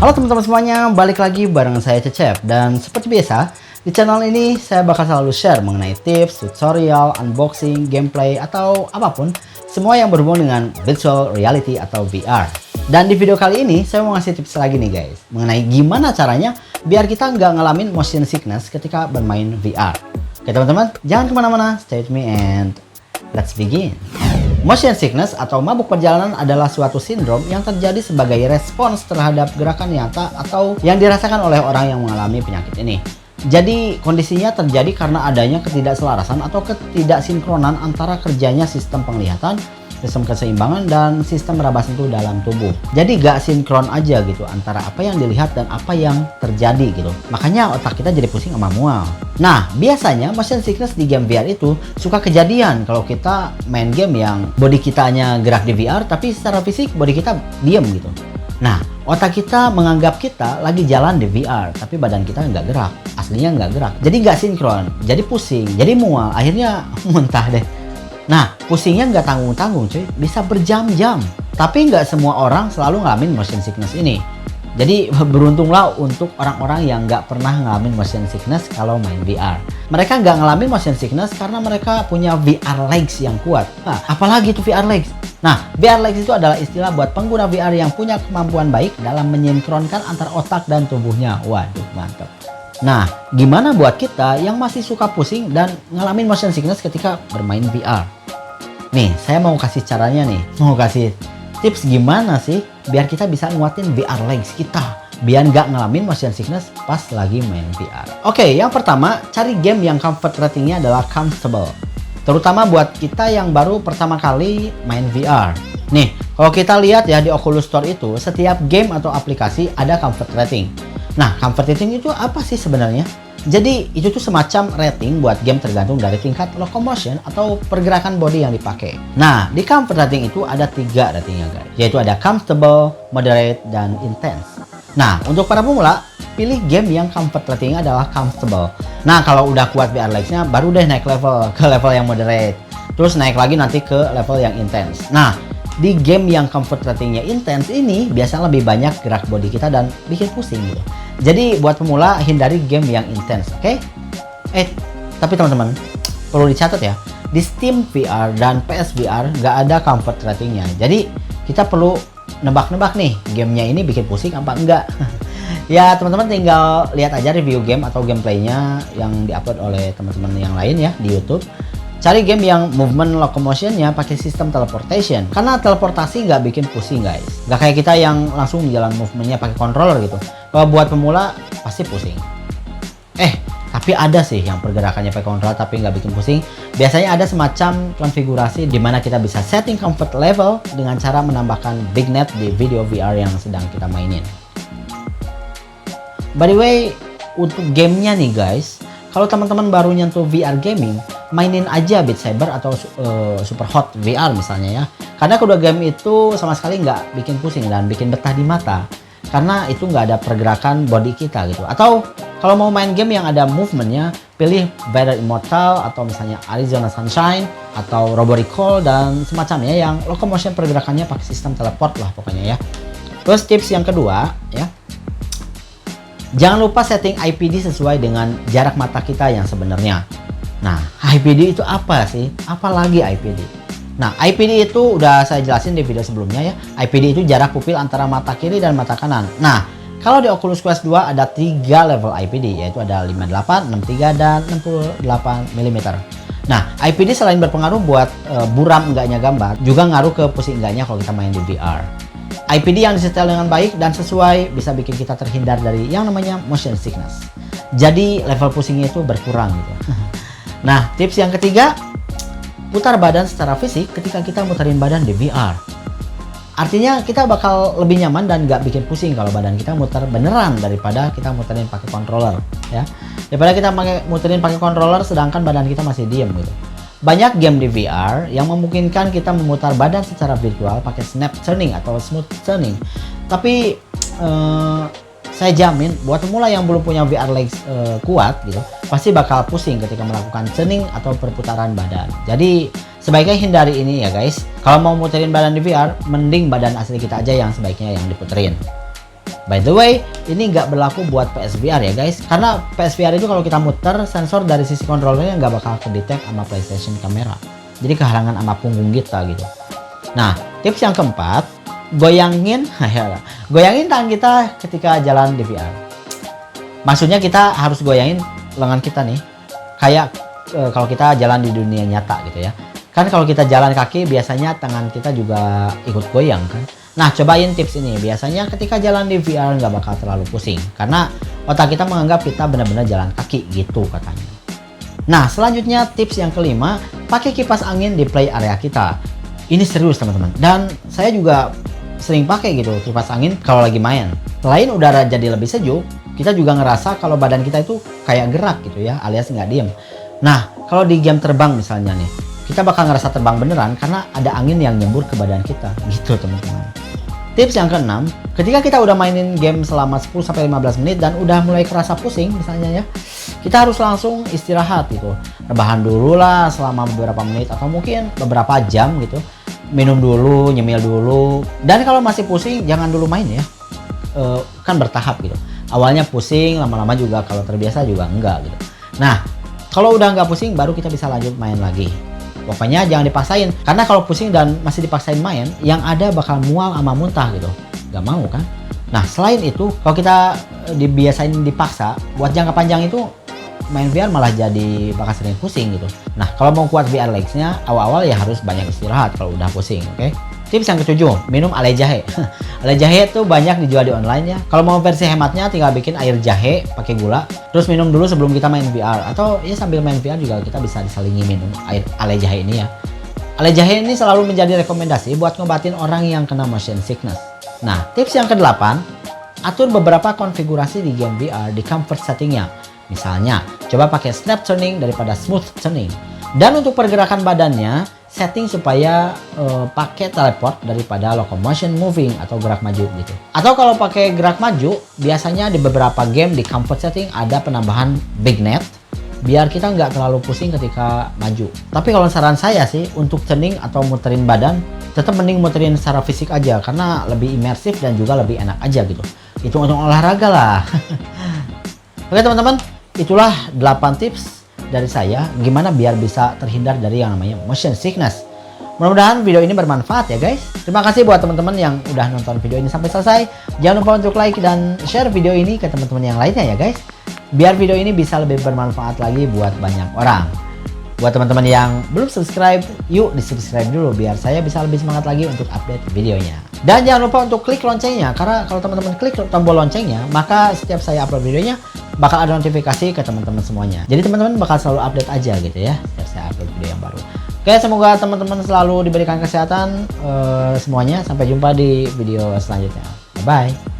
Halo teman-teman semuanya, balik lagi bareng saya Cecep. Dan seperti biasa, di channel ini saya bakal selalu share mengenai tips, tutorial, unboxing, gameplay, atau apapun semua yang berhubungan dengan virtual reality atau VR. Dan di video kali ini saya mau ngasih tips lagi nih guys, mengenai gimana caranya biar kita nggak ngalamin motion sickness ketika bermain VR. Oke teman-teman, jangan kemana-mana, stay with me and let's begin. Motion sickness atau mabuk perjalanan adalah suatu sindrom yang terjadi sebagai respons terhadap gerakan nyata atau yang dirasakan oleh orang yang mengalami penyakit ini. Jadi kondisinya terjadi karena adanya ketidakselarasan atau ketidaksinkronan antara kerjanya sistem penglihatan, sistem keseimbangan, dan sistem meraba sentuh dalam tubuh. Jadi gak sinkron aja gitu antara apa yang dilihat dan apa yang terjadi gitu. Makanya otak kita jadi pusing sama mual. Nah, biasanya motion sickness di game VR itu suka kejadian kalau kita main game yang body kitanya gerak di VR tapi secara fisik body kita diem gitu. Nah, otak kita menganggap kita lagi jalan di VR tapi badan kita nggak gerak, aslinya nggak gerak. Jadi nggak sinkron, jadi pusing, jadi mual, akhirnya muntah deh. Nah, pusingnya nggak tanggung-tanggung cuy, bisa berjam-jam. Tapi nggak semua orang selalu ngalamin motion sickness ini. Jadi beruntunglah untuk orang-orang yang nggak pernah ngalamin motion sickness kalau main VR. Mereka nggak ngalamin motion sickness karena mereka punya VR legs yang kuat. Nah, apalagi itu VR legs? Nah, VR legs itu adalah istilah buat pengguna VR yang punya kemampuan baik dalam menyinkronkan antar otak dan tubuhnya. Waduh, mantap. Nah, gimana buat kita yang masih suka pusing dan ngalamin motion sickness ketika bermain VR? Nih, saya mau kasih caranya nih. Mau kasih tips gimana sih biar kita bisa nguatin VR legs kita. Biar nggak ngalamin motion sickness pas lagi main VR. Oke, yang pertama, cari game yang comfort ratingnya adalah comfortable. Terutama buat kita yang baru pertama kali main VR. Nih, kalau kita lihat ya di Oculus Store itu, setiap game atau aplikasi ada comfort rating. Nah, comfort rating itu apa sih sebenarnya? Jadi, itu tuh semacam rating buat game tergantung dari tingkat locomotion atau pergerakan body yang dipakai. Nah, di comfort rating itu ada 3 ratingnya guys, yaitu ada comfortable, moderate, dan intense. Nah, untuk para pemula, pilih game yang comfort ratingnya adalah comfortable. Nah, kalau udah kuat VR legs-nya, baru deh naik level ke level yang moderate. Terus naik lagi nanti ke level yang intense. Nah, di game yang comfort ratingnya intense ini biasanya lebih banyak gerak body kita dan bikin pusing gitu. Jadi buat pemula hindari game yang intense, oke? Tapi teman-teman perlu dicatat ya, di Steam VR dan PS VR nggak ada comfort ratingnya. Jadi kita perlu nebak-nebak nih gamenya ini bikin pusing apa enggak. Ya teman-teman tinggal lihat aja review game atau gameplaynya yang diupload oleh teman-teman yang lain ya di YouTube. Cari game yang movement locomotionnya pakai sistem teleportation. Karena teleportasi nggak bikin pusing guys. Nggak kayak kita yang langsung jalan movementnya pakai controller gitu. Kalau buat pemula pasti pusing. Tapi ada sih yang pergerakannya pakai controller tapi nggak bikin pusing. Biasanya ada semacam konfigurasi di mana kita bisa setting comfort level dengan cara menambahkan big net di video VR yang sedang kita mainin. By the way, untuk gamenya nih guys, kalau teman-teman baru nyentuh VR gaming, mainin aja Beat Saber atau Superhot VR misalnya ya. Karena kedua game itu sama sekali nggak bikin pusing dan bikin betah di mata. Karena itu nggak ada pergerakan body kita gitu. Atau kalau mau main game yang ada movementnya, pilih Battle Immortal atau misalnya Arizona Sunshine atau Robo Recall dan semacamnya yang locomotion pergerakannya pakai sistem teleport lah pokoknya ya. Terus tips yang kedua ya, jangan lupa setting IPD sesuai dengan jarak mata kita yang sebenarnya. Nah, IPD itu apa sih? Apalagi IPD? Nah, IPD itu udah saya jelasin di video sebelumnya ya. IPD itu jarak pupil antara mata kiri dan mata kanan. Nah, kalau di Oculus Quest 2 ada 3 level IPD, yaitu ada 58, 63, dan 68 mm. Nah, IPD selain berpengaruh buat buram enggaknya gambar, juga ngaruh ke pusing enggaknya kalau kita main di VR. IPD yang disetel dengan baik dan sesuai bisa bikin kita terhindar dari yang namanya motion sickness. Jadi level pusingnya itu berkurang gitu. Nah, tips yang ketiga, putar badan secara fisik ketika kita muterin badan di VR. Artinya kita bakal lebih nyaman dan gak bikin pusing kalau badan kita muter beneran daripada kita muterin pakai controller ya. Daripada kita muterin pakai controller sedangkan badan kita masih diem gitu. Banyak game di VR yang memungkinkan kita memutar badan secara virtual pakai snap turning atau smooth turning. Tapi saya jamin buat pemula yang belum punya VR legs kuat gitu, pasti bakal pusing ketika melakukan turning atau perputaran badan. Jadi sebaiknya hindari ini ya guys. Kalau mau muterin badan di VR, mending badan asli kita aja yang sebaiknya yang diputerin. By the way, ini nggak berlaku buat PSVR ya guys, karena PSVR itu kalau kita muter, sensor dari sisi kontrolernya nggak bakal kedetek sama PlayStation kamera. Jadi kehalangan sama punggung kita gitu. Nah, tips yang keempat, goyangin tangan kita ketika jalan di VR. Maksudnya kita harus goyangin lengan kita nih, kayak kalau kita jalan di dunia nyata gitu ya. Kan kalau kita jalan kaki biasanya tangan kita juga ikut goyang kan. Nah, cobain tips ini. Biasanya ketika jalan di VR nggak bakal terlalu pusing, karena otak kita menganggap kita benar-benar jalan kaki gitu katanya. Nah, selanjutnya tips yang kelima, pakai kipas angin di play area kita. Ini serius teman-teman. Dan saya juga sering pakai gitu kipas angin kalau lagi main. Selain udara jadi lebih sejuk, kita juga ngerasa kalau badan kita itu kayak gerak gitu ya, alias nggak diem. Nah, kalau di game terbang misalnya nih, kita bakal ngerasa terbang beneran karena ada angin yang nyembur ke badan kita gitu teman-teman. Tips yang keenam, ketika kita udah mainin game selama 10-15 menit dan udah mulai kerasa pusing misalnya ya, kita harus langsung istirahat gitu. Rebahan dulu lah selama beberapa menit atau mungkin beberapa jam gitu. Minum dulu, nyemil dulu. Dan kalau masih pusing jangan dulu main ya. Kan bertahap gitu. Awalnya pusing, lama-lama juga kalau terbiasa juga enggak gitu. Nah, kalau udah nggak pusing baru kita bisa lanjut main lagi. Pokoknya jangan dipaksain, karena kalau pusing dan masih dipaksain main, yang ada bakal mual sama muntah gitu. Gak mau kan? Nah, selain itu, kalau kita dibiasain dipaksa, buat jangka panjang itu main VR malah jadi bakal sering pusing gitu. Nah, kalau mau kuat VR legs-nya, awal-awal ya harus banyak istirahat kalau udah pusing, oke? Tips yang ketujuh, minum ale jahe. Ale jahe itu banyak dijual di online ya. Kalau mau versi hematnya tinggal bikin air jahe pakai gula, terus minum dulu sebelum kita main VR, atau ya sambil main VR juga kita bisa diselingi minum air ale jahe ini ya. Ale jahe ini selalu menjadi rekomendasi buat ngobatin orang yang kena motion sickness. Nah, tips yang kedelapan, atur beberapa konfigurasi di game VR di comfort settingnya. Misalnya, coba pakai snap turning daripada smooth turning. Dan untuk pergerakan badannya, setting supaya pakai teleport daripada locomotion moving atau gerak maju gitu. Atau kalau pakai gerak maju, biasanya di beberapa game di comfort setting ada penambahan big net biar kita nggak terlalu pusing ketika maju. Tapi kalau saran saya sih untuk turning atau muterin badan, tetap mending muterin secara fisik aja karena lebih imersif dan juga lebih enak aja gitu. Itu untuk olahraga lah. Oke teman-teman, itulah 8 tips dari saya gimana biar bisa terhindar dari yang namanya motion sickness. Mudah-mudahan video ini bermanfaat ya guys. Terima kasih buat teman-teman yang udah nonton video ini sampai selesai. Jangan lupa untuk like dan share video ini ke teman-teman yang lainnya ya guys, biar video ini bisa lebih bermanfaat lagi buat banyak orang. Buat teman-teman yang belum subscribe, yuk di subscribe dulu biar saya bisa lebih semangat lagi untuk update videonya. Dan jangan lupa untuk klik loncengnya, karena kalau teman-teman klik tombol loncengnya, maka setiap saya upload videonya bakal ada notifikasi ke teman-teman semuanya. Jadi teman-teman bakal selalu update aja gitu ya setiap saya upload video yang baru. Oke, semoga teman-teman selalu diberikan kesehatan semuanya. Sampai jumpa di video selanjutnya. Bye-bye.